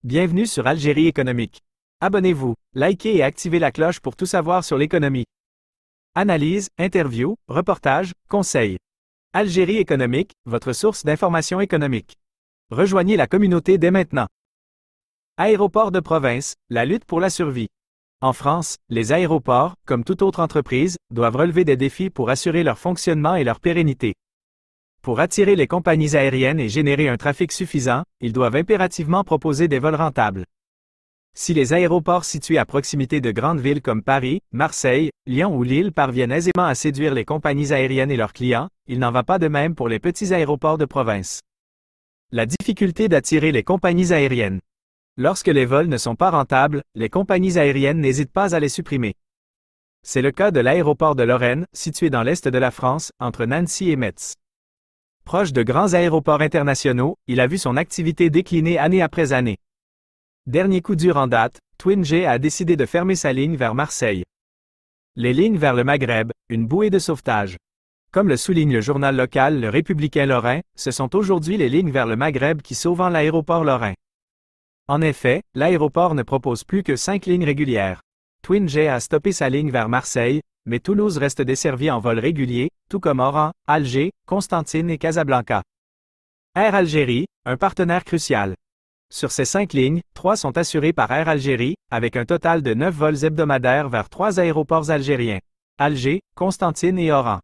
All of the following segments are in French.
Bienvenue sur Algérie économique. Abonnez-vous, likez et activez la cloche pour tout savoir sur l'économie. Analyse, interview, reportage, conseils. Algérie économique, votre source d'information économique. Rejoignez la communauté dès maintenant. Aéroports de province, la lutte pour la survie. En France, les aéroports, comme toute autre entreprise, doivent relever des défis pour assurer leur fonctionnement et leur pérennité. Pour attirer les compagnies aériennes et générer un trafic suffisant, ils doivent impérativement proposer des vols rentables. Si les aéroports situés à proximité de grandes villes comme Paris, Marseille, Lyon ou Lille parviennent aisément à séduire les compagnies aériennes et leurs clients, il n'en va pas de même pour les petits aéroports de province. La difficulté d'attirer les compagnies aériennes. Lorsque les vols ne sont pas rentables, les compagnies aériennes n'hésitent pas à les supprimer. C'est le cas de l'aéroport de Lorraine, situé dans l'est de la France, entre Nancy et Metz. Proche de grands aéroports internationaux, il a vu son activité décliner année après année. Dernier coup dur en date, TwinJet a décidé de fermer sa ligne vers Marseille. Les lignes vers le Maghreb, une bouée de sauvetage. Comme le souligne le journal local Le Républicain Lorrain, ce sont aujourd'hui les lignes vers le Maghreb qui sauvent l'aéroport lorrain. En effet, l'aéroport ne propose plus que 5 lignes régulières. TwinJet a stoppé sa ligne vers Marseille, mais Toulouse reste desservie en vol régulier, tout comme Oran, Alger, Constantine et Casablanca. Air Algérie, un partenaire crucial. Sur ces 5 lignes, 3 sont assurées par Air Algérie, avec un total de 9 vols hebdomadaires vers 3 aéroports algériens: Alger, Constantine et Oran.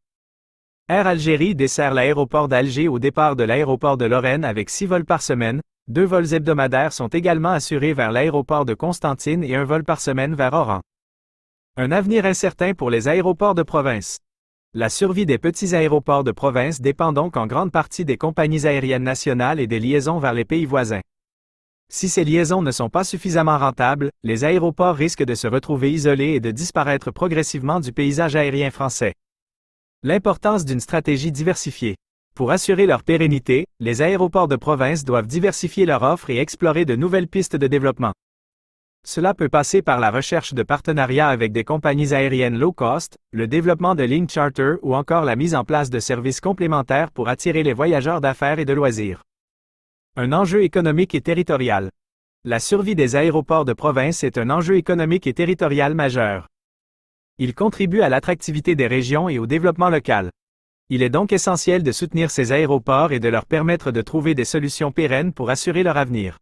Air Algérie dessert l'aéroport d'Alger au départ de l'aéroport de Lorraine avec 6 vols par semaine, 2 vols hebdomadaires sont également assurés vers l'aéroport de Constantine et 1 vol par semaine vers Oran. Un avenir incertain pour les aéroports de province. La survie des petits aéroports de province dépend donc en grande partie des compagnies aériennes nationales et des liaisons vers les pays voisins. Si ces liaisons ne sont pas suffisamment rentables, les aéroports risquent de se retrouver isolés et de disparaître progressivement du paysage aérien français. L'importance d'une stratégie diversifiée. Pour assurer leur pérennité, les aéroports de province doivent diversifier leur offre et explorer de nouvelles pistes de développement. Cela peut passer par la recherche de partenariats avec des compagnies aériennes low cost, le développement de lignes charter ou encore la mise en place de services complémentaires pour attirer les voyageurs d'affaires et de loisirs. Un enjeu économique et territorial. La survie des aéroports de province est un enjeu économique et territorial majeur. Il contribue à l'attractivité des régions et au développement local. Il est donc essentiel de soutenir ces aéroports et de leur permettre de trouver des solutions pérennes pour assurer leur avenir.